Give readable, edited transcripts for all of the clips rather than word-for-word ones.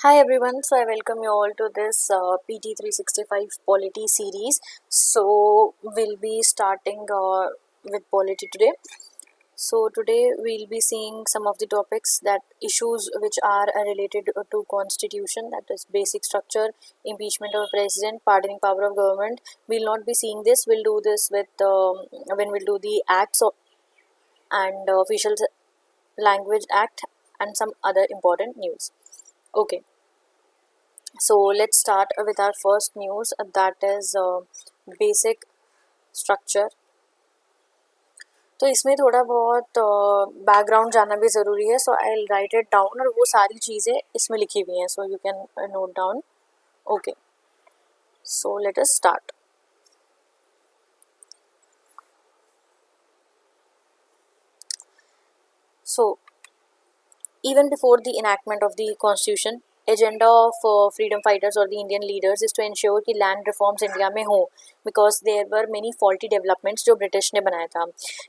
Hi everyone, so I welcome you all to this PT 365 Polity series. So we'll be starting with polity today. So today we'll be seeing some of the topics, that issues which are related to constitution, that is basic structure, impeachment of president, pardoning power of government. We'll not be seeing this. We'll do this with when we'll do the acts and official language act and some other important news. Okay. So let's start with our first news, that is basic structure. तो इसमें थोड़ा बहुत background जानना भी ज़रूरी है, सो आई right it down और वो सारी चीज़ें इसमें लिखी हुई हैं, so you can note down. Okay, so let us start. So even before the enactment of the constitution, agenda of freedom fighters or the Indian leaders is to ensure कि land reforms India में हो, because there were many faulty developments जो British ने बनाया था.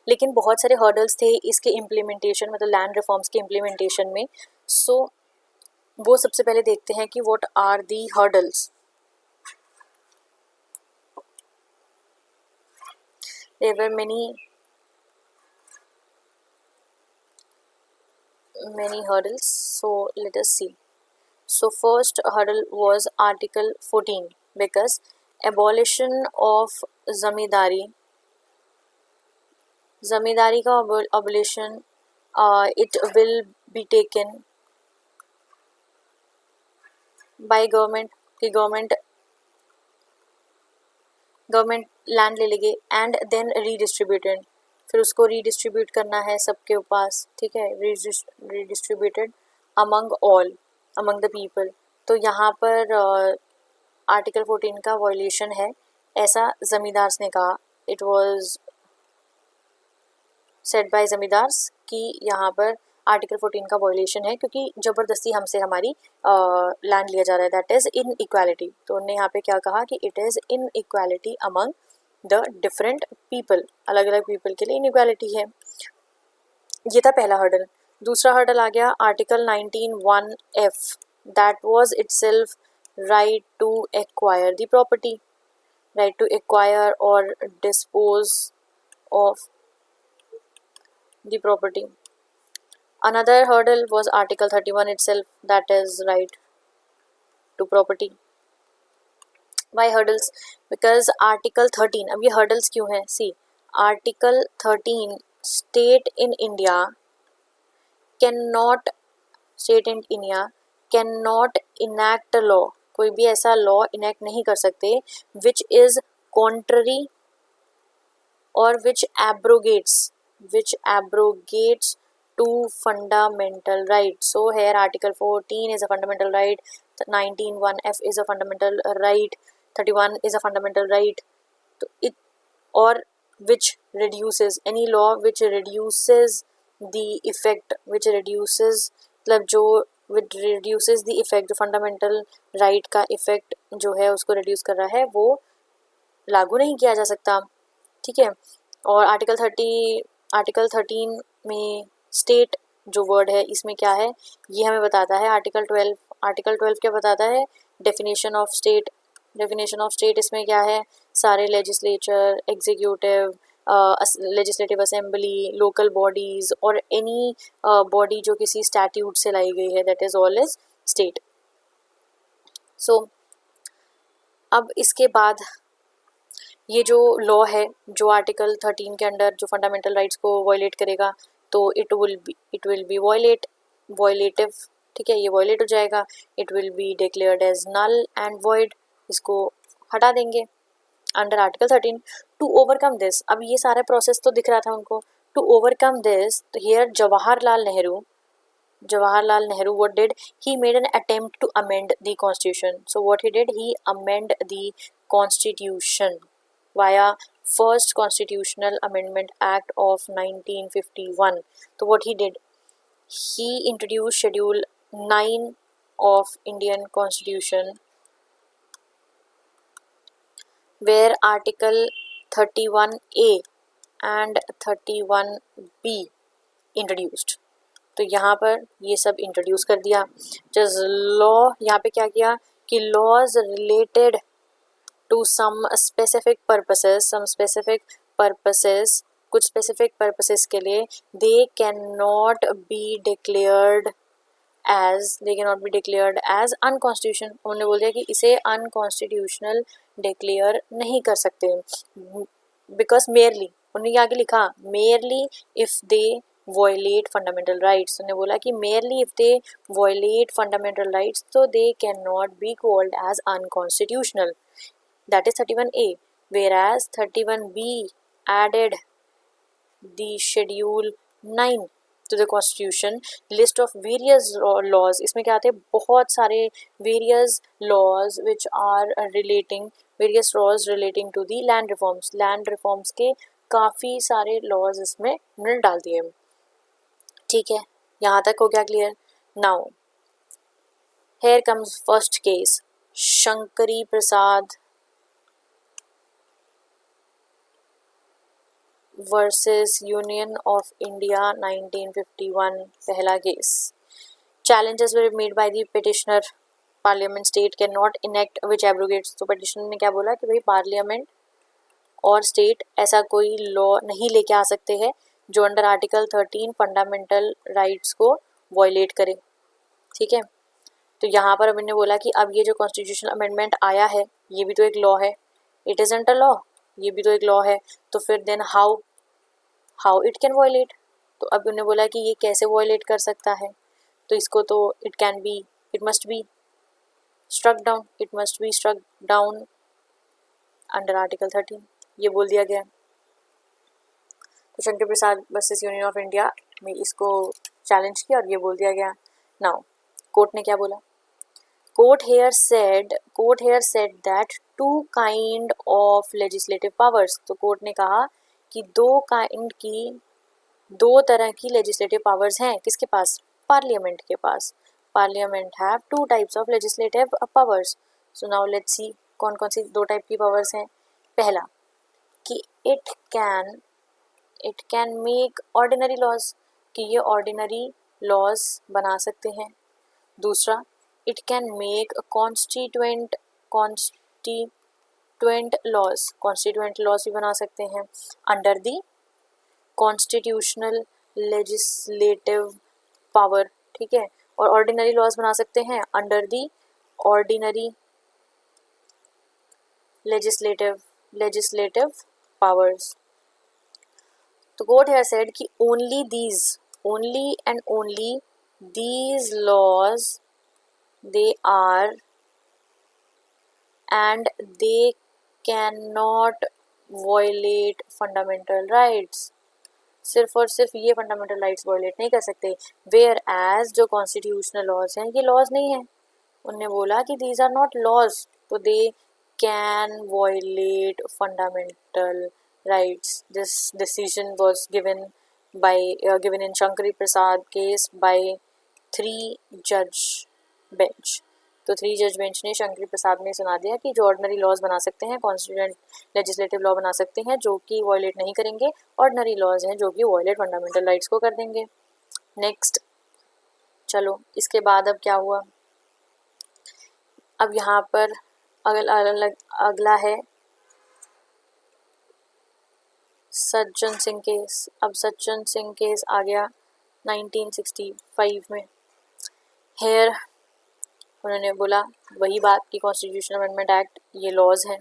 लेकिन बहुत सारे hurdles थे इसके implementation, मतलब land reforms के implementation में. So वो सबसे पहले देखते हैं कि what are the hurdles. There were many hurdles, so let us see. So first hurdle was Article 14, because abolition of zamindari का abolition, it will be taken by government कि गवर्नमेंट लैंड ले लेगी एंड देन रीडिस्ट्रीब्यूटेड, फिर उसको redistribute करना है सबके पास, ठीक है, redistributed among all, among the people. तो यहाँ पर आर्टिकल 14 का वायलेशन है, ऐसा जमींदार्स ने कहा. It was said bye zamindars कि यहाँ पर आर्टिकल 14 का वायलेशन है, क्योंकि ज़बरदस्ती हमसे हमारी लैंड लिया जा रहा है. That is in equality. तो उन्होंने यहाँ पे क्या कहा कि it is in equality among the different people, अलग अलग पीपल के लिए इन इक्वालिटी है. ये था पहला हर्डल. दूसरा हर्डल आ गया article 19(1)(f, that was itself right to acquire the property, right to acquire or dispose of the property. Another hurdle was Article 31 itself, that is right to property. Why hurdles? Because Article 13, अब ये hurdles क्यों हैं? See, Article 13 state in India cannot enact a law, कोई भी ऐसा law enact नहीं कर सकते which is contrary or which abrogates to fundamental rights. So here Article 14 is a fundamental right, 19(1)(f is a fundamental right, 31 is a fundamental right. तो it or which reduces, any law which reduces the effect, which reduces मतलब जो which reduces the effect, जो fundamental right का effect जो है उसको reduce कर रहा है, वो लागू नहीं किया जा सकता, ठीक है. और आर्टिकल 13 में स्टेट जो वर्ड है इसमें क्या है ये हमें बताता है. आर्टिकल 12 क्या बताता है? डेफिनेशन ऑफ स्टेट इसमें क्या है? सारे legislature, executive, legislative assembly, local bodies और एनी बॉडी जो किसी स्टैट्यूट से लाई गई है, that is all is state. So अब इसके बाद ये जो लॉ है जो आर्टिकल 13 के अंडर जो फंडामेंटल राइट्स को वायलेट करेगा, तो इट विल बी वायलेटिव, ठीक है, ये वायलेट हो जाएगा. It will be declared as null and void, इसको हटा देंगे under article 13. To overcome this, अब ये सारा प्रोसेस तो दिख रहा था उनको. टू ओवरकम दिस, तो here Jawaharlal Nehru what did he? Made an attempt to amend the constitution. So what he did, he amend the constitution via first constitutional amendment act of 1951. So what he did, he introduced schedule 9 of Indian constitution, where article 31A and 31B introduced. तो यहाँ पर ये सब introduce कर दिया। Just law, यहाँ पे क्या किया कि laws related to some specific purposes, कुछ स्पेसिफिक पर्पसेस के लिए they can not be declared as unconstitution. उन्होंने बोल दिया कि इसे अनकॉन्स्टिट्यूशनल डिक्लेयर नहीं कर सकते, बिकॉज मेयरली, उन्होंने आगे लिखा merely if they violate fundamental rights. उन्होंने बोला कि merely if they violate fundamental rights तो they can not be called as unconstitutional, that is 31A, whereas 31B added the schedule 9 to the constitution, list of various laws। इसमें क्या आते हैं, बहुत सारे various laws which are various laws relating to the land reforms के काफ़ी सारे laws इसमें उन्होंने डाल दिए। ठीक है, यहाँ तक हो गया clear. Now here comes first case, Shankari Prasad versus Union of India 1951। पहला case, challenges were made by the petitioner, parliament state can not enact which abrogates. तो पिटिशनर ने क्या बोला कि भाई पार्लियामेंट और स्टेट ऐसा कोई लॉ नहीं लेके आ सकते हैं जो अंडर आर्टिकल 13 फंडामेंटल राइट्स को वॉयलेट करे। ठीक है, तो यहाँ पर अब इन्होंने बोला कि अब ये जो कॉन्स्टिट्यूशनल अमेंडमेंट आया है ये भी तो एक लॉ है, इट इज अ लॉ, ये भी तो एक लॉ है, तो फिर then how it can violate. तो अब उन्होंने बोला कि ये कैसे वॉयलेट कर सकता है, तो इसको तो it must be struck down under article 13, ये बोल दिया गया। तो Shankar Prasad versus Union of India में इसको चैलेंज किया और ये बोल दिया गया। नाउ कोर्ट ने क्या बोला, court here said that two kind of legislative powers. तो कोर्ट ने कहा कि दो तरह की लेजिस्लेटिव पावर्स हैं किसके पास, पार्लियामेंट के पास। Parliament have two types of legislative powers. So now let's see कौन कौन सी दो टाइप की पावर्स हैं। पहला कि it can make ordinary laws, कि ये ऑर्डिनरी लॉज बना सकते हैं। दूसरा, it can make constituent laws भी बना सकते हैं under the constitutional legislative power. ठीक है, और ऑर्डिनरी लॉज बना सकते हैं under the ordinary legislative powers. तो कोर्ट हैज सेड कि only and only these laws they are and they cannot violate fundamental rights। सिर्फ और सिर्फ ये फंडामेंटल राइट्स वायलेट नहीं कर सकते, वेयर एज जो कॉन्स्टिट्यूशनल लॉज हैं ये लॉज नहीं है। उन्होंने बोला कि दीज आर नॉट लॉज, तो they can violate fundamental rights. This decision was given in Shankari Prasad case by 3 judge bench। तो 3 जज बेंच ने शंकरी प्रसाद ने सुना दिया कि जो ऑर्डिनरी लॉज बना सकते हैं, कॉन्स्टिट्यूएंट लेजिस्लेटिव लॉ बना सकते हैं जो कि वॉयलेट नहीं करेंगे, ऑर्डिनरी लॉज हैं जो कि वॉयलेट फंडामेंटल राइट्स को कर देंगे। नेक्स्ट, चलो इसके बाद अब क्या हुआ, अब यहाँ पर अगला है सज्जन सिंह केस। अब सज्जन सिंह केस आ गया 1965 में। हेयर उन्होंने बोला वही बात कि कॉन्स्टिट्यूशनल अमेंडमेंट एक्ट ये लॉज हैं,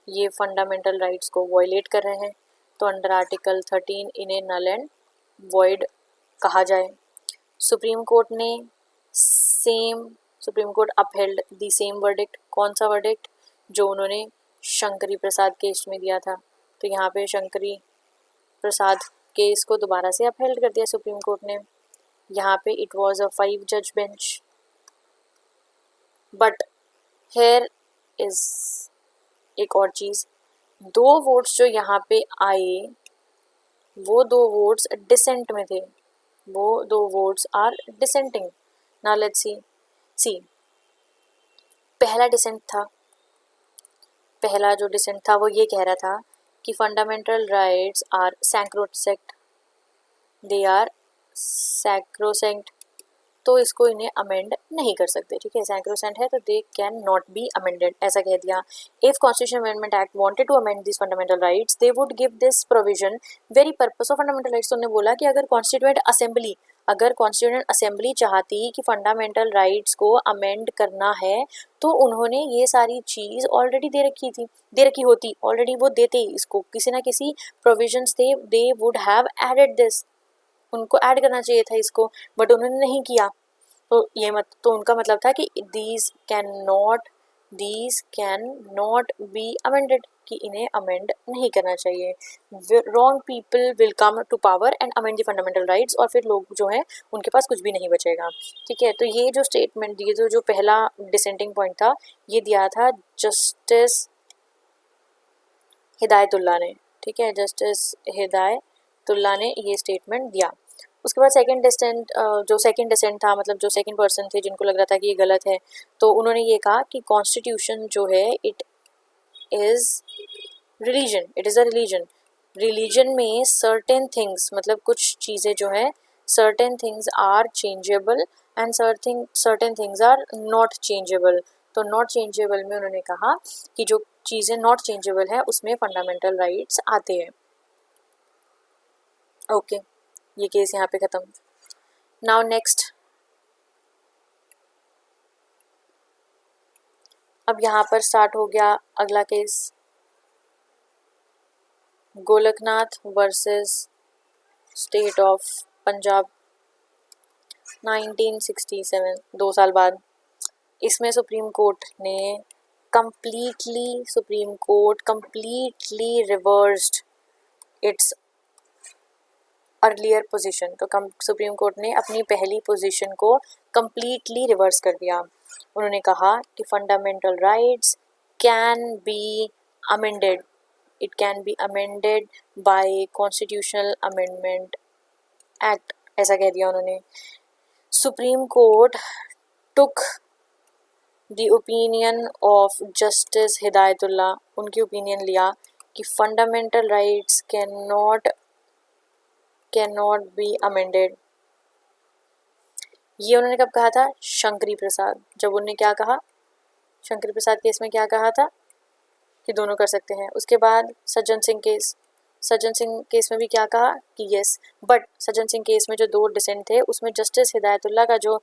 ये फंडामेंटल राइट्स को वॉयलेट कर रहे हैं, तो अंडर आर्टिकल 13 इन्हें नल एंड वॉइड कहा जाए। Supreme court upheld the same verdict. कौन सा वर्डिक्ट, जो उन्होंने शंकरी प्रसाद केस में दिया था। तो यहाँ पे शंकरी प्रसाद केस को दोबारा से अपहेल्ड कर दिया सुप्रीम कोर्ट ने। यहाँ पे इट वाज अ 5 जज बेंच। बट हेयर इज एक और चीज़, 2 वोट्स जो यहाँ पे आए वो 2 वोट्स डिसेंट में थे, वो 2 votes are dissenting. Now let's see पहला जो डिसेंट था वो ये कह रहा था कि fundamental rights are sacrosanct, they are sacrosanct, तो इसको इन्हें अमेंड नहीं कर सकते, ठीक है, सैक्रोसेंट है तो they can not be amended, ऐसा कह दिया। If constitution amendment act wanted to amend this fundamental rights they would give this provision very purpose of fundamental rights. तो उन्होंने बोला कि अगर कॉन्स्टिट्यूएंट असेंबली चाहती कि फंडामेंटल राइट्स को अमेंड करना है तो उन्होंने ये सारी चीज़ ऑलरेडी दे रखी होती, ऑलरेडी वो देते इसको, किसी ना किसी प्रोविजंस थे, they would have added this, उनको ऐड करना चाहिए था इसको, बट उन्होंने नहीं किया। तो उनका मतलब था कि these can not be amended, कि इन्हें अमेंड नहीं करना चाहिए। Wrong people will come to power and amend the fundamental rights, और फिर लोग जो हैं उनके पास कुछ भी नहीं बचेगा, ठीक है। तो ये जो स्टेटमेंट दिए, जो पहला डिसेंटिंग पॉइंट था ये दिया था जस्टिस हिदायतुल्लाह ने, ठीक है, जस्टिस हिदायतुल्लाह ने ये स्टेटमेंट दिया। उसके बाद जो सेकंड डिसेंट था, मतलब जो सेकंड पर्सन थे जिनको लग रहा था कि ये गलत है, तो उन्होंने ये कहा कि कॉन्स्टिट्यूशन जो है इट इज़ अ रिलीजन में सर्टेन थिंग्स, मतलब कुछ चीज़ें जो हैं, certain things are changeable and certain things are not changeable. तो नॉट चेंजेबल में उन्होंने कहा कि जो चीज़ें नॉट चेंजेबल है उसमें फंडामेंटल राइट्स आते हैं। ओके, ये केस यहाँ पे ख़त्म। नाउ नेक्स्ट, अब यहाँ पर स्टार्ट हो गया अगला case, Golaknath versus state of Punjab 1967, 2 साल बाद। इसमें supreme court completely reversed it's earlier position. तो सुप्रीम कोर्ट ने अपनी पहली पोजीशन को कंप्लीटली रिवर्स कर दिया। उन्होंने कहा कि fundamental rights can be amended, it can be amended bye constitutional amendment act, ऐसा कह दिया उन्होंने। Supreme court took the opinion of justice Hidayatullah, उनकी ओपिनियन लिया कि fundamental rights can not be amended. ये उन्होंने कब कहा था? शंकरी प्रसाद, जब उन्होंने क्या कहा, शंकरी प्रसाद केस में क्या कहा था कि दोनों कर सकते हैं। उसके बाद सज्जन सिंह केस में भी क्या कहा कि yes, but Sajjan Singh case में जो 2 डिसेंट थे उसमें जस्टिस हिदायतुल्लाह का जो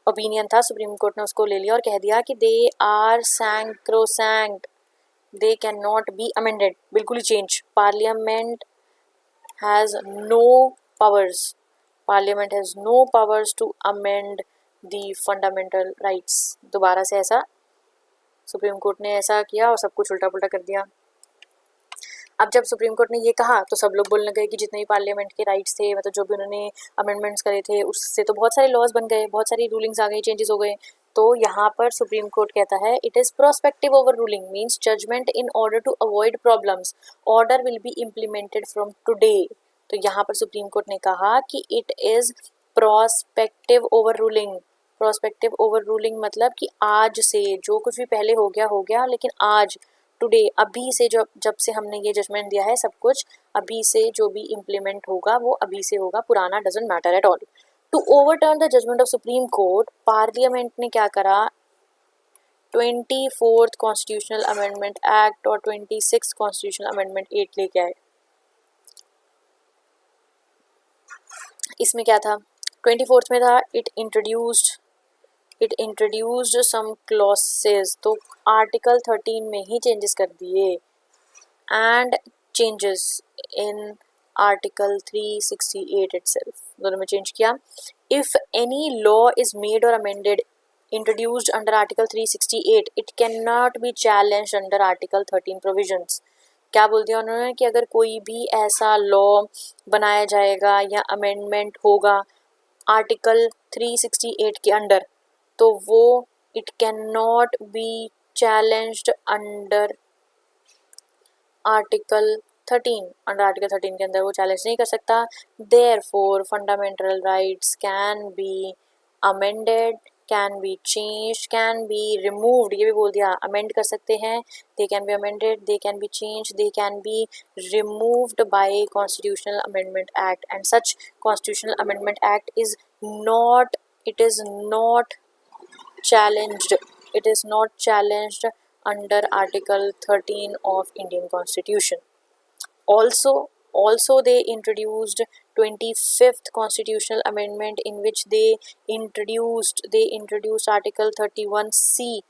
ओपिनियन था सुप्रीम कोर्ट ने उसको ले लिया और कह दिया कि they are sacrosanct, they can not be amended, बिल्कुल ही change. Parliament has no powers to amend the fundamental rights. दोबारा से ऐसा सुप्रीम कोर्ट ने ऐसा किया और सब कुछ उल्टा पुल्टा कर दिया। अब जब सुप्रीम कोर्ट ने ये कहा तो सब लोग बोलने गए कि जितने भी पार्लियामेंट के राइट्स थे, मतलब जो भी उन्होंने अमेंडमेंट्स करे थे उससे तो बहुत सारे लॉज बन गए, बहुत सारी रूलिंग्स आ गई, चेंजेस हो गए। तो यहाँ पर सुप्रीम कोर्ट कहता है it is prospective overruling means judgement in order to avoid problems, order will be implemented from today. तो यहाँ पर सुप्रीम कोर्ट ने कहा कि it is prospective overruling मतलब कि आज से जो कुछ भी पहले हो गया, लेकिन आज टुडे, अभी से जब से हमने ये जजमेंट दिया है, सब कुछ अभी से जो भी इम्प्लीमेंट होगा वो अभी से होगा, पुराना doesn't matter at all. To overturn the judgement of Supreme Court, parliament ने क्या करा, 24th कॉन्स्टिट्यूशनल अमेंडमेंट एक्ट और 26th कॉन्स्टिट्यूशनल अमेंडमेंट एक्ट लेके आए। इसमें क्या था, 24th में था इट इंट्रोड्यूस्ड सम क्लॉसेस, तो आर्टिकल 13 में ही चेंजेस कर दिए, and changes in article 368 itself, दोनों में चेंज किया। If any law is made or amended introduced under article 368 it can not be challenged under article 13 provisions. क्या बोल दिया उन्होंने कि अगर कोई भी ऐसा लॉ बनाया जाएगा या अमेंडमेंट होगा आर्टिकल 368 के अंडर, तो वो it can not be challenged under article 13, under article 13 के अंदर वो चैलेंज नहीं कर सकता। Therefore fundamental rights can be amended, can be changed, can be removed, ये भी बोल दिया, amend कर सकते हैं, they can be amended, they can be changed, they can be removed by Constitutional Amendment Act, and such Constitutional Amendment Act is not, it is not challenged, it is not challenged under Article 13 of Indian Constitution. Also they introduced 25th constitutional amendment, in which they introduced Article 31C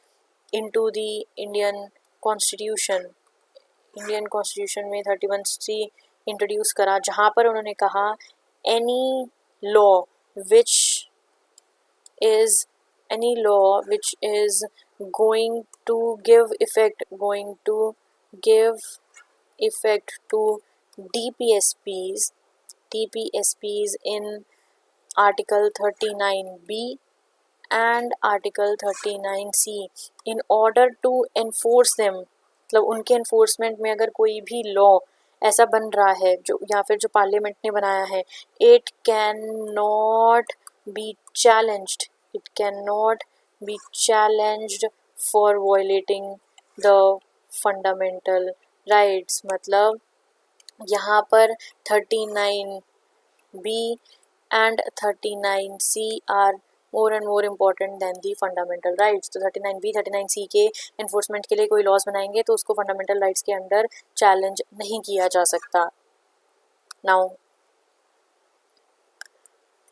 into the Indian constitution में 31C introduce करा, जहाँ पर उन्होंने कहा any law which is going to give effect to DPSPs in Article 39B and Article 39C in order to enforce them, मतलब उनके enforcement में अगर कोई भी law ऐसा बन रहा है जो या फिर जो पार्लियामेंट ने बनाया है, it cannot be challenged for violating the fundamental rights. मतलब यहाँ पर 39B and 39C are more and more important than the fundamental rights. तो 39B 39C के enforcement के लिए कोई laws बनाएंगे तो उसको fundamental rights के अंदर challenge नहीं किया जा सकता. Now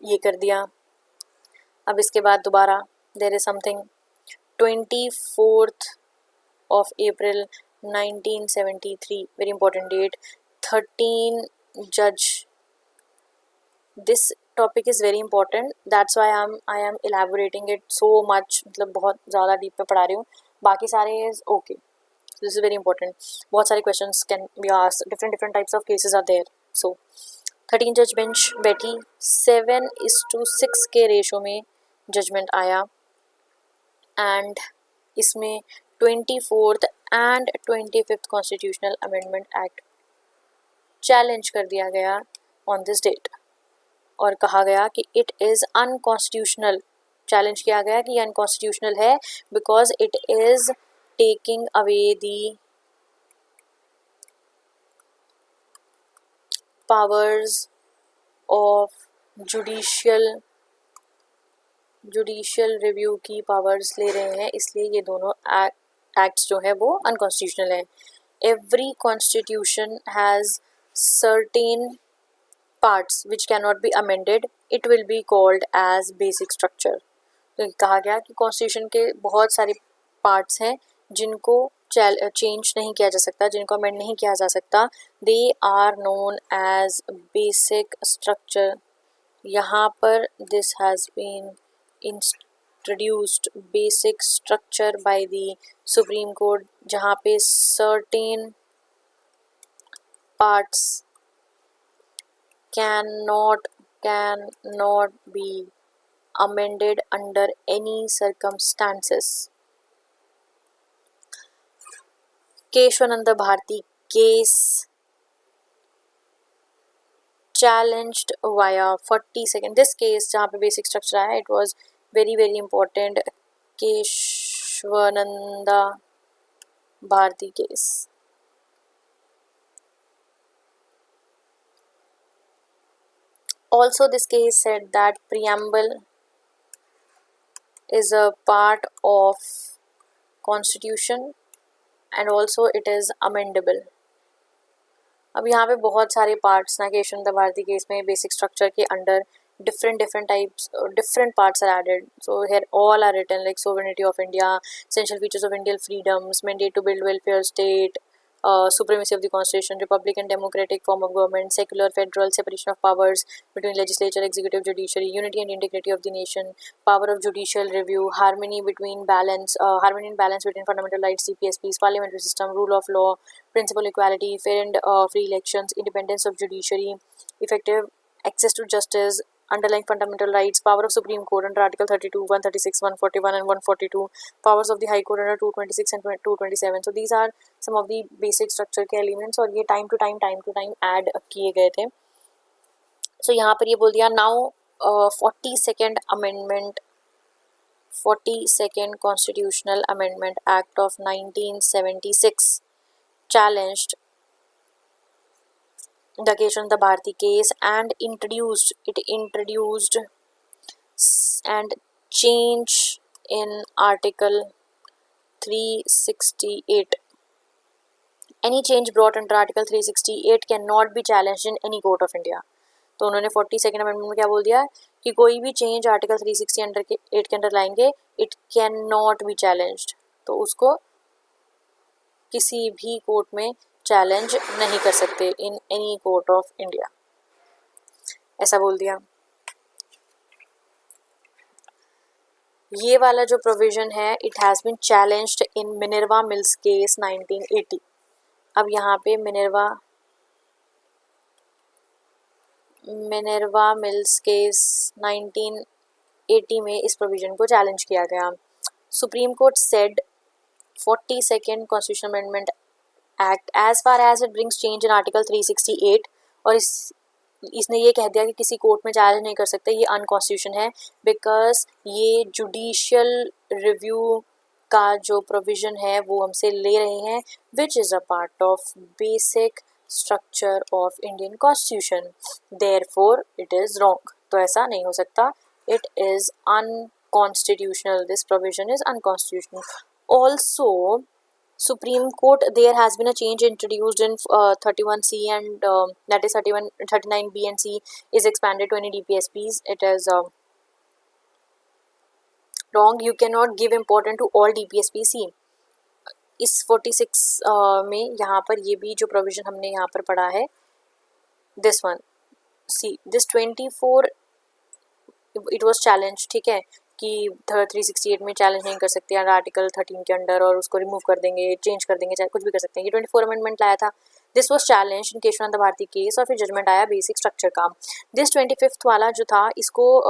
ये कर दिया. अब इसके बाद दोबारा there is something 24th of April 1973, very important date, 13 judge. This topic is very important, that's why I am elaborating it so much, मतलब बहुत ज़्यादा डीप पे पढ़ा रही हूँ, बाकी सारे is okay. This is very important. बहुत सारे questions can be asked, different types of cases are there. So 13 जज बेंच बैठी, 7:6 के रेशो में जजमेंट आया, एंड इसमें 24th and 25th constitutional amendment act challenge कर दिया गया ऑन दिस डेट, और कहा गया कि इट इज़ अनकॉन्स्टिट्यूशनल. चैलेंज किया गया कि ये अनकॉन्स्टिट्यूशनल है because it is taking away the powers of judicial review की पावर्स ले रहे हैं, इसलिए ये दोनों एक्ट्स जो है वो अनकॉन्स्टिट्यूशनल है. Every constitution has certain parts which cannot be amended, it will be called as basic structure. तो कहा गया कि कॉन्स्टिट्यूशन के बहुत सारे पार्ट्स हैं जिनको चेंज नहीं किया जा सकता, जिनको अमेंड नहीं किया जा सकता, they are known as basic structure. यहाँ पर this has been introduced basic structure by the Supreme Court, जहाँ पे certain parts cannot be amended under any circumstances. Keshwananda Bharti case challenged via 42nd. This case जहाँ पे basic structure आया, it was very important. Keshwananda Bharti case. Also, this case said that preamble is a part of constitution and also it is amendable. अब यहाँ पे बहुत सारे parts ना Keshavananda Bharti case में बेसिक स्ट्रक्चर के under different types, different parts are added. So here all are written like sovereignty of India, essential features of Indian freedoms, mandate to build welfare state, supremacy of the constitution, republican democratic form of government, secular federal, separation of powers between legislature, executive, judiciary, unity and integrity of the nation, power of judicial review, harmony and balance between fundamental rights, CPSPs, parliamentary system, rule of law, principal equality, fair and free elections, independence of judiciary, effective access to justice, underlying fundamental rights, power of Supreme Court under Article 32, 136, 141 and 142, powers of the High Court under 226 and 227. So these are some of the basic structure के elements और ये time to time add किए गए थे. So यहाँ पर ये बोल दिया now 42nd amendment 42nd Constitutional Amendment Act of 1976 challenged the Keshavanda Bharati case and introduced and change in Article 368. Any change brought under Article 368 cannot be challenged in any court of India. तो उन्होंने 42nd amendment में क्या बोल दिया कि कोई भी change article 360 under के 8 के अंडर लाएंगे, it can not be challenged, तो उसको किसी भी कोर्ट में चैलेंज नहीं कर सकते in any court of India, ऐसा बोल दिया। ये वाला जो प्रोविजन है it has been challenged in Minerva Mills case 1980। अब यहाँ पे मिनर्वा मिल्स केस 1980 में इस प्रोविजन को चैलेंज किया गया। Supreme Court said 42nd constitution amendment act as far as it brings change in article 368, और इसने ये कह दिया कि किसी कोर्ट में चैलेंज नहीं कर सकते, ये अनकॉन्स्टिट्यूशन है, बिकॉज ये जुडिशियल रिव्यू का जो प्रोविजन है वो हमसे ले रहे हैं, which is a part of basic structure of Indian constitution, therefore it is wrong. तो ऐसा नहीं हो सकता, it is unconstitutional, this provision is unconstitutional. Also Supreme Court, there has been a change introduced in 31C and that is 39B and C is expanded to any DPSPs. It is wrong. You cannot give importance to all DPSPs. See, इस 46 में यहाँ पर ये भी जो provision हमने यहाँ पर पढ़ा है, this one, see this 24 it was challenged, ठीक है, कि 368 में चैलेंज नहीं कर सकते यार आर्टिकल 13 के अंडर, और उसको रिमूव कर देंगे, चेंज कर देंगे, चाहे कुछ भी कर सकते हैं। ये 24 अमेंडमेंट लाया था, this was challenge in Kesavananda Bharati case, और फिर जजमेंट आया बेसिक स्ट्रक्चर का। दिस 25th वाला जो था, इसको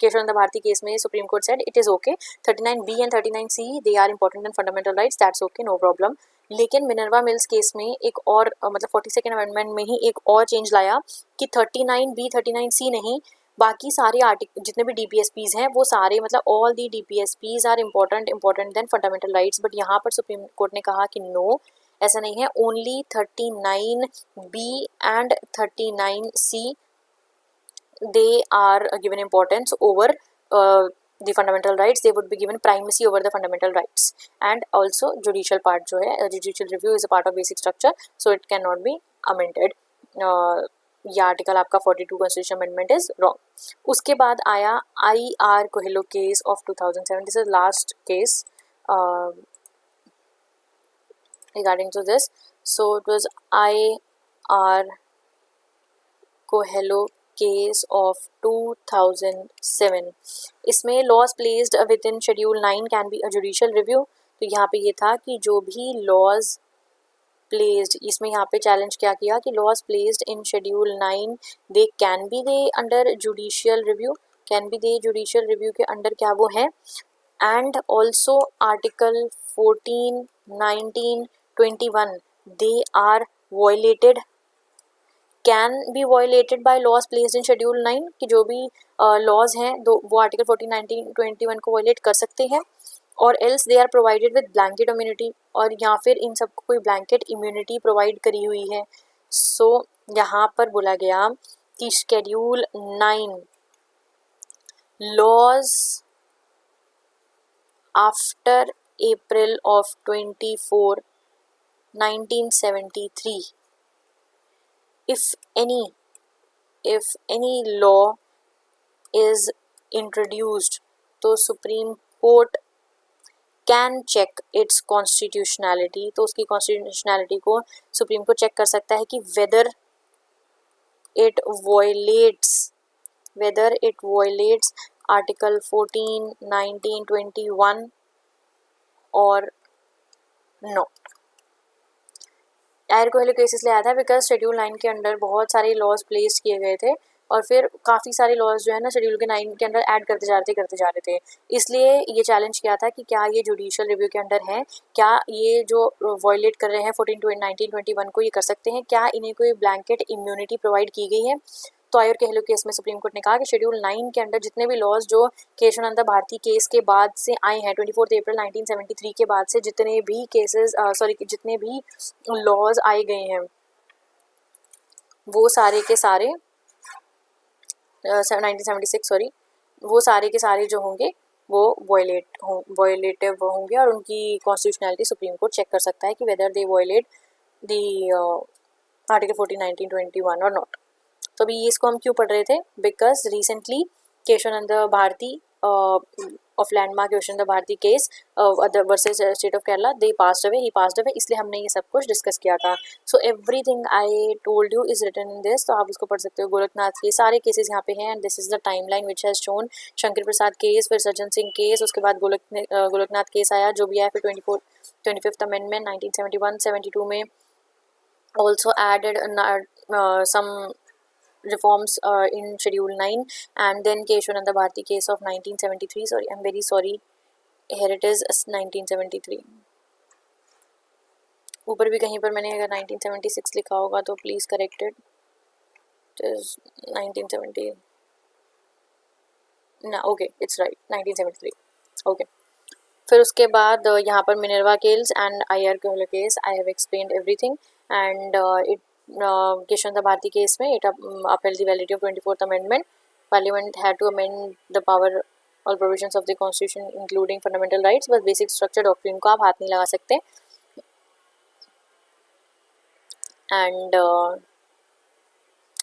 केशवानंद भारती केस में Supreme Court said it is okay, 39B and 39C they are important and fundamental rights, that's okay, no problem. लेकिन मिनर्वा मिल्स केस में एक और मतलब 42nd अमेंडमेंट में ही एक और चेंज लाया कि 39B 39C नहीं, बाकी सारे आर्टिकल जितने भी DPSPs हैं वो सारे, मतलब all the DPSPs are important than fundamental rights, but यहाँ पर सुप्रीम कोर्ट ने कहा कि नो, ऐसा नहीं है, only 39B and 39C they are given importance over the fundamental rights, they would be given primacy over the fundamental rights, and also judicial part जो है, judicial review is a part of basic structure, so it cannot be amended. ये article आपका 42 constitution amendment is wrong. उसके बाद आया IR Coelho case of 2007, this is last case regarding to this, so it was IR Coelho case of 2007। इसमें laws placed with in schedule 9 can be a judicial review. तो यहाँ पे ये था कि जो भी लॉज प्लेस्ड, इसमें यहाँ पे चैलेंज क्या किया कि laws placed in schedule 9 they can be they under judicial review, can be they judicial review के अंडर क्या वो है, and also article 14, 19, 21 they are violated, can be violated by laws placed in schedule 9, कि जो भी laws हैं वो article 14, 19, 21 को वायलेट कर सकते हैं, और else they are provided with blanket immunity, और या फिर इन सबको कोई ब्लैंकेट इम्यूनिटी प्रोवाइड करी हुई है। सो यहाँ पर बोला गया कि schedule 9 laws after April of 24, 1973, if any law is introduced, तो Supreme Court can check its constitutionality, तो उसकी कॉन्स्टिट्यूशनैलिटी को सुप्रीम कोर्ट चेक कर सकता है कि वेदर इट वायलेट्स आर्टिकल 14, 19, 21 और नो। आयर कोहेलो केसेस ले आया था बिकॉज शेड्यूल 9 के अंडर बहुत सारे लॉज प्लेस किए गए थे, और फिर काफ़ी सारे लॉज जो है ना शेड्यूल के 9 के अंडर ऐड करते जा रहे थे, इसलिए ये चैलेंज किया था कि क्या ये जुडिशियल रिव्यू के अंडर है, क्या ये जो वायलेट कर रहे हैं 14, 19, 21 को ये कर सकते हैं, क्या इन्हें कोई ब्लैंकेट इम्यूनिटी प्रोवाइड की गई है। तोयर कहलो केस में सुप्रीम कोर्ट ने कहा कि शेड्यूल 9 के अंडर जितने भी लॉज जो केशवानंद भारती केस के बाद से आए हैं 24 अप्रैल 1973 के बाद से जितने भी केसेस जितने भी लॉज आए गए हैं वो सारे के सारे 1976 वो सारे के सारे जो होंगे वो वॉयलेटिव होंगे और उनकी कॉन्स्टिट्यूशनैलिटी सुप्रीम कोर्ट चेक कर सकता है कि whether they violate the article 14, 1921 और नॉट। तो अभी इसको हम क्यों पढ़ रहे थे? Because recently Kesavananda Bharati of landmark Kesavananda Bharati case versus state of Kerala he passed away, इसलिए हमने ये सब कुछ डिस्कस किया था। So everything I told you is written in this, तो आप उसको पढ़ सकते हो। गोरखनाथ के सारे केसेस यहाँ पे हैं and this is the timeline which has shown. Shankar Prasad case, फिर सज्जन सिंह केस, उसके बाद गोरखनाथ केस आया जो भी आया, फिर 25th अमेंडमेंट 1971-72 में also added some reforms in schedule 9 and then Keshwananda Bharati case of 1973. Sorry, I'm very sorry, here it is 1973। ऊपर भी कहीं पर मैंने अगर 1976 लिखा होगा तो प्लीज करेक्टेड, इट इज 1970 ना, ओके इट्स राइट 1973। ओके, फिर उसके बाद यहाँ पर Minerva case and IR Coelho case, I have explained everything and it Kesavananda Bharati case में it upheld the validity of 24th amendment. Parliament had to amend the power all provisions of the constitution including fundamental rights, बस basic structure doctrine को आप हाथ नहीं लगा सकते। And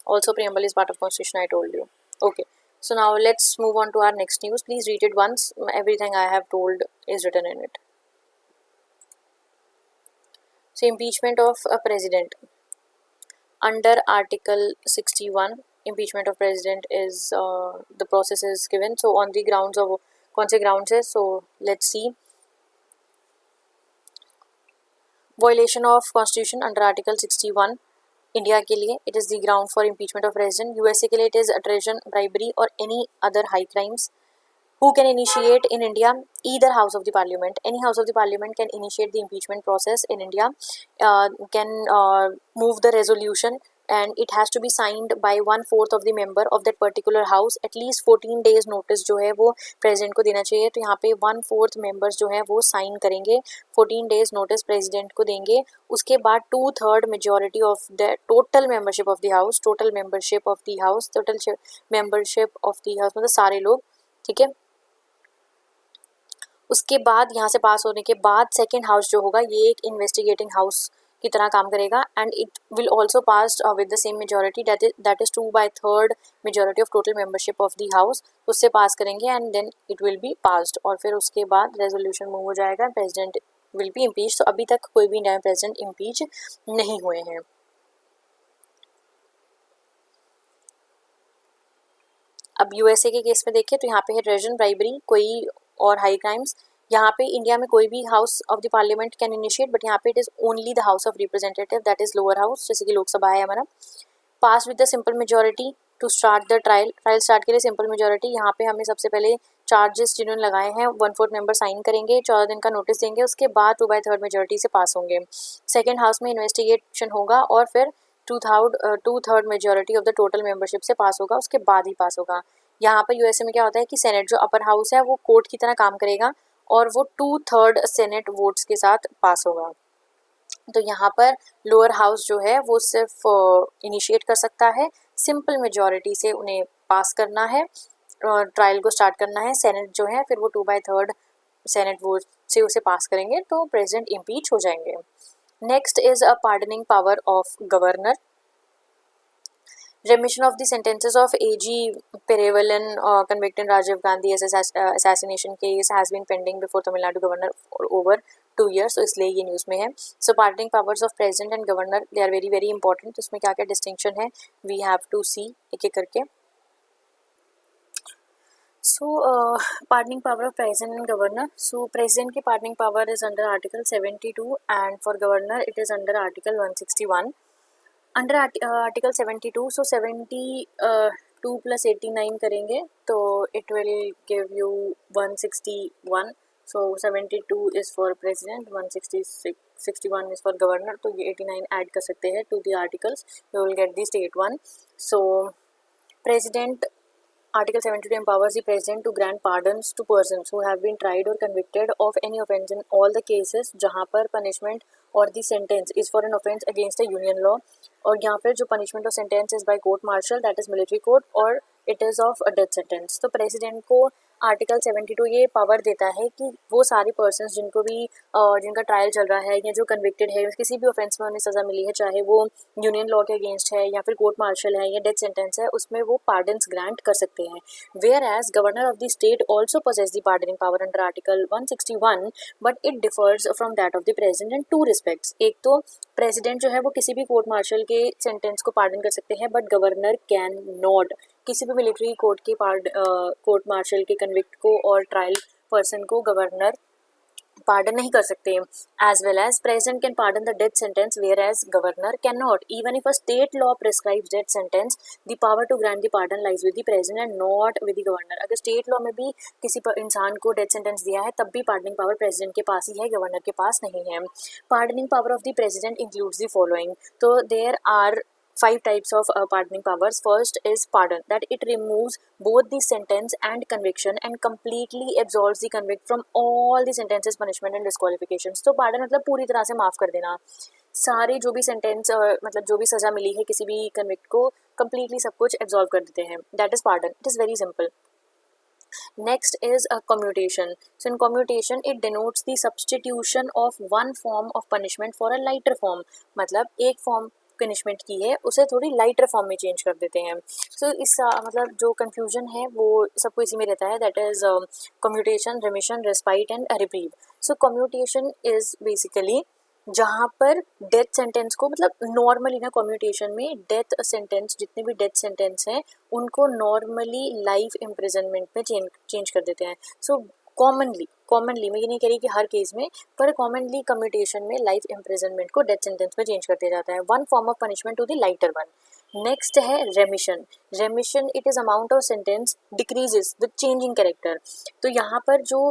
also preamble is part of constitution, I told you. Okay, so now let's move on to our next news. Please read it once, everything I have told is written in it. So impeachment of a president under article 61, impeachment of president is the process is given, so on the grounds of कौन से grounds है, so let's see. Violation of constitution under article 61 India के लिए it is the ground for impeachment of president. USA के लिए it is treason, bribery or any other high crimes. Who can initiate in India? Either house of the parliament. Any house of the parliament can initiate the impeachment process in India, can move the resolution and it has to be signed by 1/4 of the member of that particular house. At least 14 days notice जो है वो president को देना चाहिए, तो यहाँ पे 1/4 members जो है वो sign करेंगे, 14 days notice president को देंगे। उसके बाद 2/3 majority of the total membership of the house, total membership of the house मतलब सारे लोग, ठीक है। उसके बाद यहाँ से पास होने के बाद सेकेंड हाउस जो होगा ये एक इन्वेस्टिगेटिंग हाउस की तरह काम करेगा and it will also pass with the same majority, that is 2/3 majority of total membership of the house, उससे पास करेंगे and then it will be passed और फिर उसके बाद रेजोल्यूशन मूव हो जाएगा, प्रेसिडेंट विल बी इम्पीच। तो अभी तक कोई भी इंडियन प्रेसिडेंट इम्पीच नहीं हुए हैं। अब यूएसए के केस में देखिए तो यहाँ पे है ट्रेजन, ब्राइबरी, कोई और हाई क्राइम्स। यहाँ पे इंडिया में कोई भी house of the parliament can initiate, but यहाँ पे it is only the house of representative, that is lower house, जैसे कि लोकसभा है हमारा। Pass with the simple majority to start the trial start के लिए सिंपल मेजोरिटी। यहाँ पे हमें सबसे पहले चार्जेस जिन्होंने लगाए हैं 1/4 मेंबर साइन करेंगे, 14 दिन का नोटिस देंगे, उसके बाद 2/3 मेजोरिटी से पास होंगे। सेकेंड हाउस में इन्वेस्टिगेशन होगा और फिर 2/3 majority of the total membership से पास होगा, उसके बाद ही पास होगा। यहाँ पर यूएसए में क्या होता है कि सेनेट जो अपर हाउस है वो कोर्ट की तरह काम करेगा और वो 2/3 सेनेट वोट्स के साथ पास होगा। तो यहाँ पर लोअर हाउस जो है वो सिर्फ इनिशिएट कर सकता है, सिंपल मेजॉरिटी से उन्हें पास करना है, ट्रायल को स्टार्ट करना है। सेनेट जो है फिर वो 2/3 सेनेट वोट से उसे पास करेंगे तो प्रेसिडेंट इम्पीच हो जाएंगे। Next is a pardoning power of governor. Remission of the sentences of AG Perevalan convicted Rajiv Gandhi assassination case has been pending before Tamil Nadu governor for over 2 years, so इसलिए ये news में है। So pardoning powers of president and governor they are very very important। तो इसमें क्या क्या distinction है we have to see एक एक करके। So pardoning power of president and governor, so president की pardoning power is under article 72 and for governor it is under article 161। Under article 72, so 72 + 89 करेंगे तो it will give you 161। So 72 is for president, 161 is for governor, तो ये 89 add कर सकते हैं to the articles, you will get the state one. So President Article 72 empowers the President to grant pardons to persons who have been tried or convicted of any offence in all the cases जहाँ पर punishment or the sentence is for an offence against a union law, और यहाँ पर जो punishment or sentence is by court martial, that is military court, और it is of a death sentence. तो President को article 72 ये power देता है कि वो सारे पर्सन्स जिनको भी जिनका ट्रायल चल रहा है या जो कन्विक्टेड है, किसी भी ऑफेंस में उन्हें सज़ा मिली है, चाहे वो यूनियन लॉ के अगेंस्ट है या फिर कोर्ट मार्शल है या डेथ सेंटेंस है, उसमें वो पार्डन्स ग्रांट कर सकते हैं. Whereas governor of the state also possesses the pardoning power under article 161, but it differs from that of the president in two respects. एक तो प्रेसिडेंट जो है वो किसी भी कोर्ट मार्शल के सेंटेंस को पार्डन कर सकते हैं, बट गवर्नर कैन नॉट. किसी भी मिलिट्री कोर्ट के कोर्ट मार्शल के कन्विक्ट को और ट्रायल पर्सन को गवर्नर पार्डन नहीं कर सकते. As well as president can pardon the death sentence whereas governor can not. Even if a state law prescribes death sentence, the power to grant the pardon lies with the president and not with the governor. अगर state law में भी किसी इंसान को death sentence दिया है तब भी पार्डनिंग पावर प्रेसिडेंट के पास ही है, गवर्नर के पास नहीं है. Pardoning power of the president includes the following. तो there are 5 types of pardoning powers. First is pardon, that it removes both the sentence and conviction and completely absolves the convict from all the sentences, punishment and disqualifications. तो pardon मतलब पूरी तरह से माफ़ कर देना. सारे जो भी सेंटेंस मतलब जो भी सज़ा मिली है किसी भी कन्विक्ट को, completely सब कुछ absolve कर देते हैं. That is pardon. It is very simple. Next is a commutation. So in commutation it denotes the substitution of one form of punishment for a lighter form. मतलब एक form पनिशमेंट की है उसे थोड़ी लाइटर फॉर्म में change कर देते हैं. सो इस मतलब जो कन्फ्यूजन है वो सबको इसी में रहता है. That is commutation, रेमिशन, respite and reprieve. So commutation is basically जहाँ पर डेथ सेंटेंस को मतलब नॉर्मली ना कम्यूटेशन में डेथ सेंटेंस जितने भी डेथ सेंटेंस हैं उनको नॉर्मली लाइफ इम्प्रिजनमेंट में चेंज कर देते हैं. सो कॉमनली मैं ये नहीं कह रही कि हर केस में, पर कॉमनली कम्यूटेशन में लाइफ इम्प्रिजनमेंट को डेथ सेंटेंस में चेंज कर दिया जाता है. One form of punishment to the lighter one. Next है remission. Remission it is amount of sentence decreases with changing character. तो यहाँ पर जो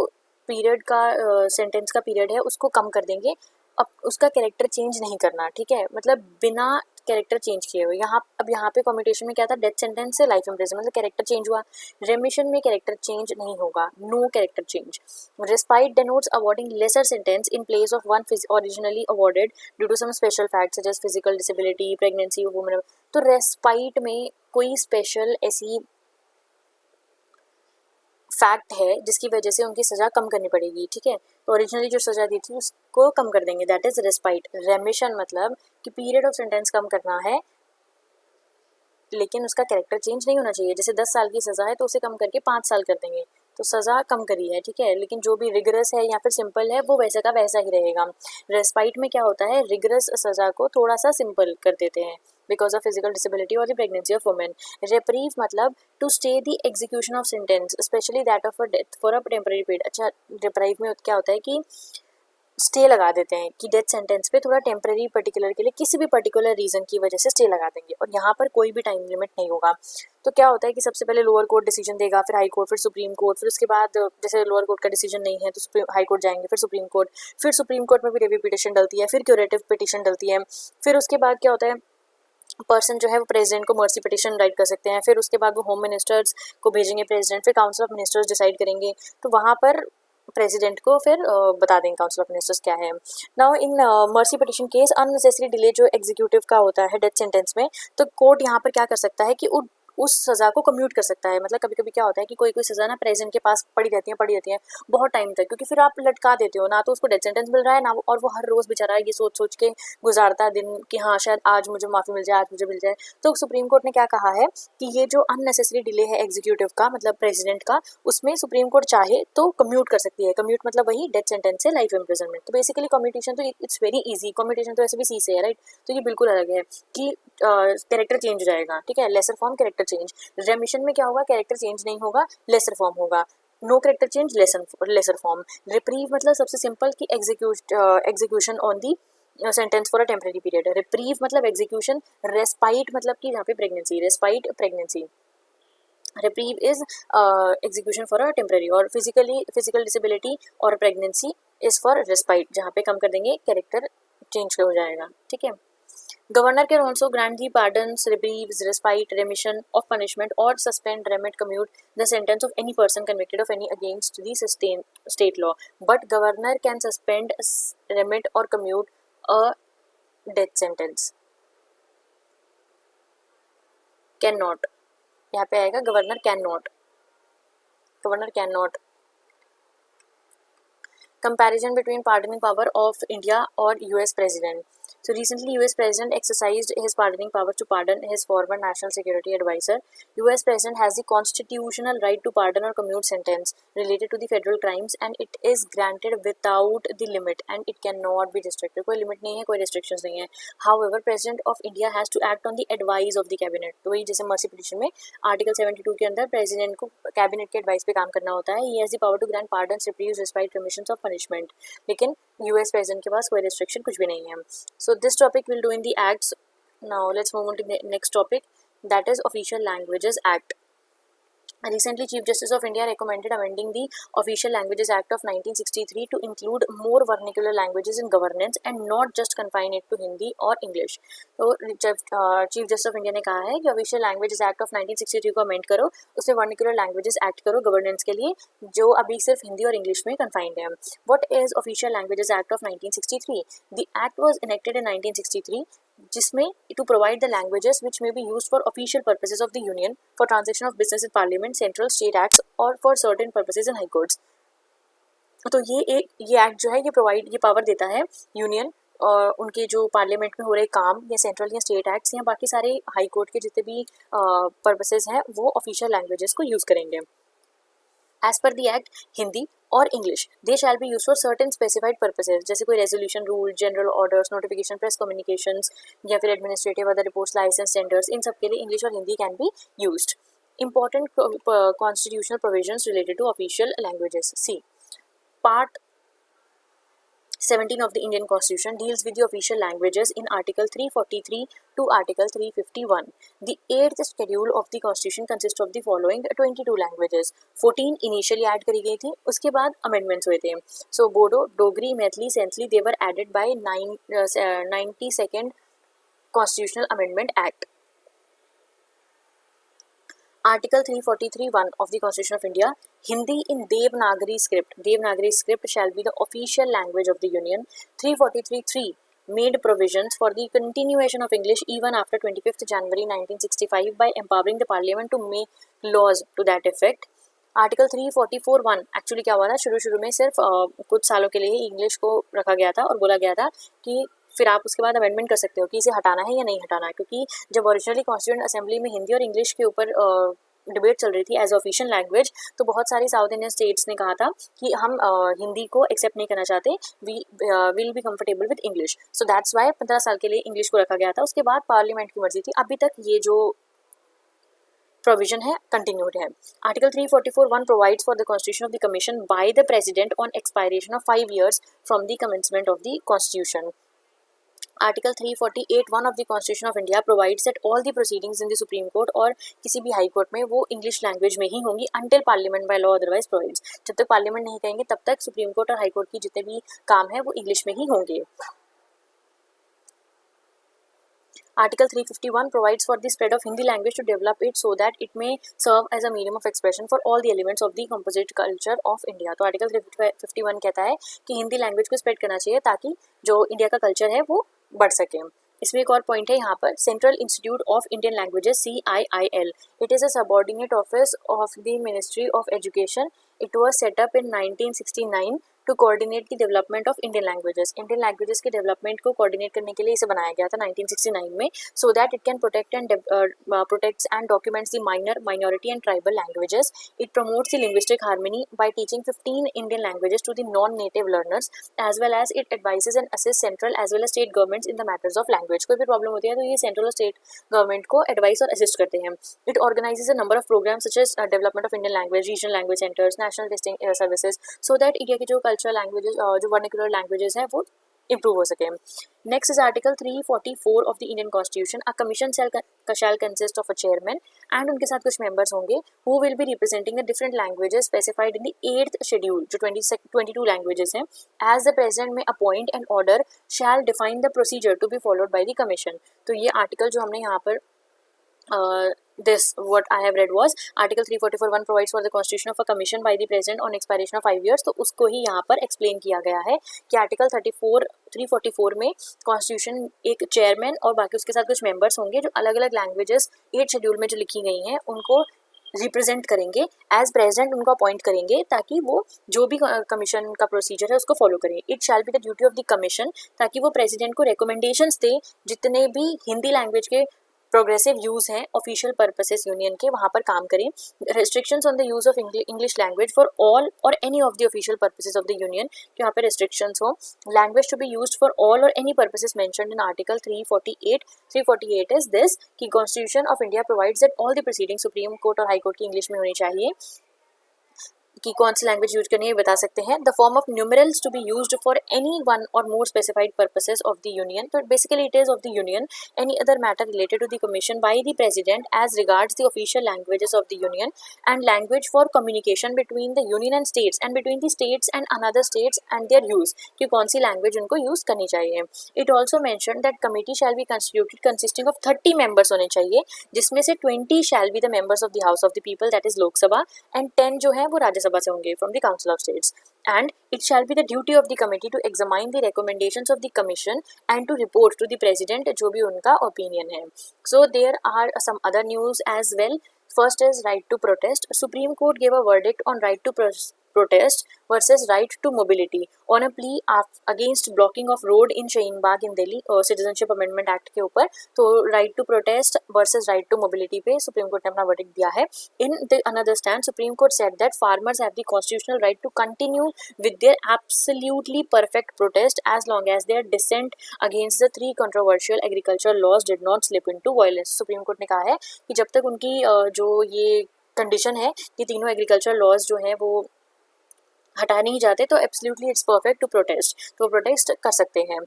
पीरियड का सेंटेंस का पीरियड है उसको कम कर देंगे, अब उसका कैरेक्टर चेंज नहीं करना. ठीक है, मतलब बिना कैरेक्टर चेंज किए हुए. यहाँ पे कम्यूटेशन में क्या था, डेथ सेंटेंस से लाइफ इम्प्रिजन मतलब कैरेक्टर चेंज हुआ. रेमिशन में कैरेक्टर चेंज नहीं होगा, no character change. Respite denotes awarding lesser sentence in place of one originally awarded due to some special fact such as physical disability, pregnancy, women. तो respite में कोई special ऐसी fact है जिसकी वजह से उनकी सज़ा कम करनी पड़ेगी. ठीक है, तो ओरिजिनली जो सज़ा दी थी उसको कम कर देंगे, दैट इज़ रेस्पाइट. रेमिशन मतलब कि पीरियड ऑफ सेंटेंस कम करना है लेकिन उसका कैरेक्टर चेंज नहीं होना चाहिए. जैसे 10 साल की सज़ा है तो उसे कम करके 5 साल कर देंगे, तो सज़ा कम करी है. ठीक है, लेकिन जो भी रिगरस है या फिर सिंपल है वो वैसे का वैसा ही रहेगा. रेस्पाइट में क्या होता है, रिगरस सज़ा को थोड़ा सा सिंपल कर देते हैं बिकॉज ऑफ फिजिकल डिसेबिलिटी और the pregnancy of women. Reprieve मतलब to stay the execution of sentence specially that of a death for a temporary period. अच्छा, रेप्रीव में क्या होता है कि स्टे लगा देते हैं कि डेथ सेंटेंस पे थोड़ा टेम्पररी पर्टिकुलर के लिए किसी भी पर्टिकुलर रीज़न की वजह से स्टे लगा देंगे, और यहाँ पर कोई भी टाइम लिमिट नहीं होगा. तो क्या होता है कि सबसे पहले लोअर कोर्ट डिसीजन देगा, फिर हाई कोर्ट, फिर सुप्रीम कोर्ट, फिर उसके बाद जैसे लोअर कोर्ट का डिसीजन नहीं है तो हाई कोर्ट जाएंगे, फिर सुप्रीम कोर्ट में भी रिव्यू पिटिशन डलती है, फिर क्यूरेटिव पिटिशन डलती है. फिर उसके बाद क्या होता है, पर्सन जो है वो प्रेसिडेंट को मर्सी पिटिशन राइट कर सकते हैं. फिर उसके बाद वो होम मिनिस्टर्स को भेजेंगे प्रेसिडेंट, फिर काउंसिल ऑफ मिनिस्टर्स डिसाइड करेंगे, तो वहाँ पर प्रेसिडेंट को फिर बता देंगे काउंसिल ऑफ मिनिस्टर्स क्या है. Now in mercy petition case unnecessary delay जो एग्जीक्यूटिव का होता है डेथ सेंटेंस में, तो कोर्ट यहाँ पर क्या कर सकता है कि उस सज़ा को कम्यूट कर सकता है. मतलब कभी कभी क्या होता है कि कोई सज़ा ना प्रेसिडेंट के पास पड़ी रहती है बहुत टाइम तक, क्योंकि फिर आप लटका देते हो ना, तो उसको डेथ सेंटेंस मिल रहा है ना, और वो हर रोज़ बेचारा ये सोच के गुजारता दिन कि हाँ शायद आज मुझे माफ़ी मिल जाए, आज मुझे मिल जाए. तो सुप्रीम कोर्ट ने क्या कहा है कि ये जो अननेसेसरी डिले है एग्जीक्यूटिव का मतलब प्रेसिडेंट का, उसमें सुप्रीम कोर्ट चाहे तो कम्यूट कर सकती है. कम्यूट मतलब वही डेथ सेंटेंस से लाइफ इम्प्रिजनमेंट. तो बेसिकली कम्यूटेशन तो इट्स वेरी ईजी. कम्यूटेशन तो ऐसे भी सी से है, राइट. तो ये बिल्कुल अलग है कि कैरेक्टर चेंज हो जाएगा. ठीक है, lesser form character change. Remission में क्या होगा, कैरेक्टर चेंज नहीं होगा, लेसर फॉर्म होगा. No character change, lesser form. Reprieve मतलब सबसे सिंपल कि execution on the sentence for a temporary period. Reprieve मतलब एग्जीक्यूशन. रेस्पाइट मतलब कि यहाँ पे pregnancy, respite pregnancy. Reprieve is execution for a temporary, और फिजिकल डिसेबिलिटी और प्रेगनेंसी इज फॉर रेस्पाइट, जहाँ पे कम कर देंगे कैरेक्टर चेंज हो जाएगा. ठीक है. Governor can also grant the pardons, reprieves, respite, remission of punishment, or suspend, remit, commute the sentence of any person convicted of any against the sustained state law. But governor can suspend, remit, or commute a death sentence. Can not. यहाँ पे आएगा governor can not. Governor can not. Comparison between pardoning power of India or US President. So recently US President exercised his pardoning power to pardon his former national security advisor. US President has the constitutional right to pardon or commute sentence related to the federal crimes and it is granted without the limit and it cannot be restricted. कोई limit नहीं है, कोई restrictions नहीं है. However, President of India has to act on the advice of the cabinet. तो वही जैसे mercy petition में Article 72 के अंदर President को cabinet के advice पे काम करना होता है. He has the power to grant pardons, reprieves, respite, remissions of punishment. लेकिन US President के पास कोई restriction कुछ भी नहीं है. So this topic we'll do in the acts. Now let's move on to the next topic, that is Official Languages Act. Recently, Chief Justice of India recommended amending the Official Languages Act of 1963 to include more vernacular languages in governance and not just confine it to Hindi or English. तो Chief Justice of India ने कहा है कि Official Languages Act of 1963 को amend करो, उसमें vernacular languages act करो governance के लिए जो अभी सिर्फ हिंदी और इंग्लिश में confined है. What is Official Languages Act of 1963? The act was enacted in 1963 जिसमें to provide the languages which may be used for official purposes of the union, for transaction of business in parliament, central state acts or for certain purposes in high courts. तो ये act जो है ये provide ये power देता है union और उनके जो पार्लियामेंट में हो रहे काम या सेंट्रल या स्टेट एक्ट्स या बाकी सारे हाई कोर्ट के जितने भी पर्पसेस हैं वो ऑफिशियल लैंग्वेजेस को यूज़ करेंगे. As per the act, Hindi or English, they shall be used for certain specified purposes जैसे कोई resolution rule, general orders, notification, press communications या फिर administrative other reports, license tenders, इन सब के लिए English और Hindi can be used. Important constitutional provisions related to official languages. See, Part 17 of the Indian Constitution deals with the official languages in Article 343 to Article 351. The 8th schedule of the Constitution consists of the following 22 languages. 14 initially add करी गई थी, उसके बाद amendments हुए थे. So Bodo, Dogri, Maithili, Senthili, they were added by 92nd Constitutional Amendment Act. Article 343(1) of the Constitution of India, Hindi in Devanagari script. Devanagari script shall be the official language of the Union. 343(3) made provisions for the continuation of English even after 25th January 1965 by empowering the Parliament to make laws to that effect. Article 344(1) actually क्या हुआ था, शुरू में सिर्फ कुछ सालों के लिए इंग्लिश को रखा गया था और बोला गया था कि फिर आप उसके बाद अमेंडमेंट कर सकते हो कि इसे हटाना है या नहीं हटाना है, क्योंकि जब ओरिजिनली कॉन्स्टिट्यूएंट असेंबली में हिंदी और इंग्लिश के ऊपर डिबेट चल रही थी एज ऑफिशियल लैंग्वेज, तो बहुत सारी साउथ इंडियन स्टेट्स ने कहा था कि हम हिंदी को एक्सेप्ट नहीं करना चाहते, we will be comfortable with English. So that's why 15 साल के लिए इंग्लिश को रखा गया था. उसके बाद पार्लियामेंट की मर्जी थी. अभी तक ये जो provision है continued है. Article 344(1) provides for the constitution of the commission by the president on expiration of 5 years from the commencement of the constitution. Article 348(1) of the Constitution of India provides that all the proceedings in the Supreme Court और किसी भी high court में वो English language में ही होंगी until Parliament by law otherwise provides. जब तक parliament नहीं कहेंगे तब तक सुप्रीम कोर्ट और हाई कोर्ट की जितने भी काम है वो इंग्लिश में ही होंगे. Article 351 provides for the spread of Hindi language to develop it so that it may serve as a medium of expression for all the elements of the composite culture of India. तो Article 351 कहता है कि Hindi language को spread करना चाहिए ताकि जो India का कल्चर है वो बढ़ सके. इसमें एक और पॉइंट है यहाँ पर, central institute of Indian languages CIIL. It is a subordinate office of the ministry of education. It was set up in 1969 to coordinate the development of Indian languages. Indian languages के development को coordinate करने के लिए इसे बनाया गया था 1969 में, so that it can protects and documents the minor, minority and tribal languages. It promotes the linguistic harmony by teaching 15 Indian languages to the non native learners as well as it advises and assist central as well as state governments in the matters of language. कोई भी problem होती है तो ये central और state government को advice और assist करते हैं. It organises a number of programmes such as development of Indian language, regional language centres, national testing services, so that India की जो कल्चरल लैंग्वेजेस जो वर्निकुलर लैंग्वेजेस हैं वो इम्प्रूव हो सके. Next is article 344 of the Indian constitution. A commission shall consist of a chairman and उनके साथ कुछ members होंगे who will be representing the different languages specified in the 8th schedule जो 22 languages हैं. As the president may appoint and order shall define the procedure to be followed by the commission. तो ये article जो हमने यहाँ पर this what I have read was article 344(1) provides for the constitution of a commission by the president on expiration of 5 years. तो उसको ही यहाँ पर explain किया गया है कि आर्टिकल 344 में कॉन्स्टिट्यूशन एक चेयरमैन और बाकी उसके साथ कुछ मेंबर्स होंगे जो अलग अलग लैंग्वेजेस 8 शेड्यूल में जो लिखी गई हैं उनको रिप्रेजेंट करेंगे. एज प्रेसिडेंट उनको अपॉइंट करेंगे ताकि वो जो भी कमीशन का प्रोसीजर है उसको फॉलो करें. It shall be the duty of the commission ताकि वो प्रेसिडेंट को रिकमेंडेशंस दे जितने भी हिंदी लैंग्वेज के प्रोग्रेसिव यूज़ हैं ऑफिशियल पर्पसेस यूनियन के वहाँ पर काम करें. Restrictions on the use of English language for all or any of the official purposes of the union कि यहाँ पर रिस्ट्रिक्शंस हो. Language to be used for all or any purposes mentioned in article 348 is this कि constitution of India provides that all the proceeding supreme court और high court की English में होनी चाहिए. कि कौन सी लैंग्वेज यूज करनी है बता सकते हैं. The form of numerals to be used for any one or more specified purposes of the union. तो basically it is of the union. Any other matter related to the commission by the president as regards the official languages of the union and language for communication between the union and states and between the states and another states and their use कि कौन सी language उनको use करनी चाहिए. It also mention that committee shall be constituted consisting of 30 members होने चाहिए जिसमें से 20 शैल be the members of the house of the people that is Lok Sabha and 10 जो है वो राज्यसभा से होंगे from the Council of States. And it shall be the duty of the committee to examine the recommendations of the commission and to report to the president जो भी उनका opinion है. So there are some other news as well. First is right to protest. Supreme Court gave a verdict on right to protest versus right to mobility on a plea against blocking of road in Shaheen Bagh in Delhi Citizenship Amendment Act के ऊपर. तो right to protest versus right to mobility पे Supreme Court ने अपना verdict दिया है. In the another stand, Supreme Court said that farmers have the constitutional right to continue with their absolutely perfect protest as long as their dissent against the 3 controversial agricultural laws did not slip into violence. Supreme Court ने कहा है कि जब तक उनकी जो ये condition है कि तीनों एग्रीकल्चर लॉज जो हैं वो हटा नहीं जाते तो absolutely it's perfect to protest. तो प्रोटेस्ट कर सकते हैं.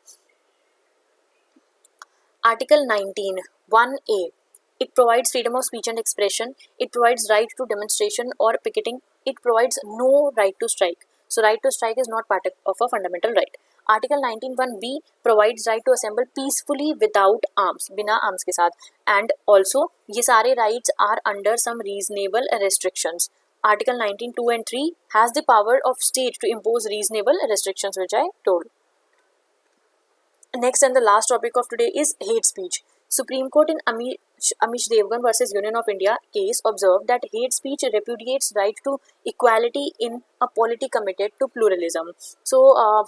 Article 19(1)(a it provides freedom of speech and expression. It provides right to demonstration or picketing. It provides no right to strike. So right to strike is not part of a fundamental right. Article 19(1)(b provides right to assemble peacefully without arms, बिना arms के साथ. And also ये सारे rights are under some reasonable restrictions. Article 19(2) and 3 has the power of state to impose reasonable restrictions, which I told. Next and the last topic of today is hate speech. Supreme Court in Amish Devgan versus Union of India case observed that hate speech repudiates right to equality in a polity committed to pluralism. So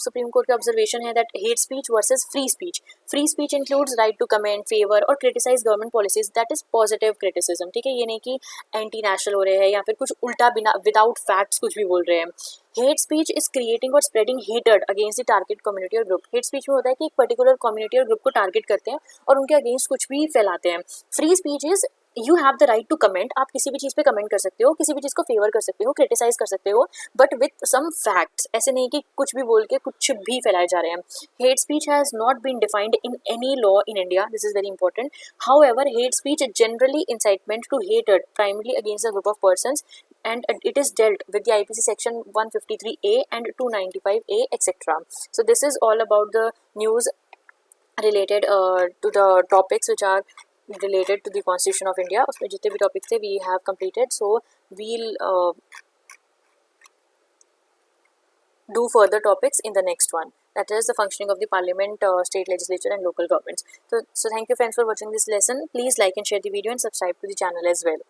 Supreme Court का observation है that hate speech versus free speech. Free speech includes right to comment, favor or criticize government policies. That is positive criticism. ठीक है, ये नहीं कि anti national हो रहे हैं या फिर कुछ उल्टा बिना विदाउट फैक्ट्स कुछ भी बोल रहे हैं. हेट स्पीच इज क्रिएटिंग और स्प्रेडिंग हेटेड अगेंस्ट द टारगेट कम्युनिटी और ग्रुप. हेट स्पीच में होता है कि एक पर्टिकुलर कम्युनिटी और ग्रुप को टारगेट करते हैं और उनके अगेंस्ट कुछ भी फैलाते हैं. Free speech is you have the right to comment. आप किसी भी चीज़ पे कमेंट कर सकते हो, किसी भी चीज़ को फेवर कर सकते हो, क्रिटिसाइज कर सकते हो, बट विथ सम फैक्ट्स. ऐसे नहीं कि कुछ भी बोल के कुछ भी फैलाए जा रहे हैं. Hate speech has not been defined in any law in India. This is very important. However hate speech generally incitement to hatred primarily against a group of persons and it is dealt with the IPC section 153A and 295A etc. So this is all about the news related to the topics which are related to the Constitution of India. उसमें जितने भी topics थे we have completed. So we'll do further topics in the next one. That is the functioning of the parliament, state legislature and local governments. So thank you friends for watching this lesson. Please like and share the video and subscribe to the channel as well.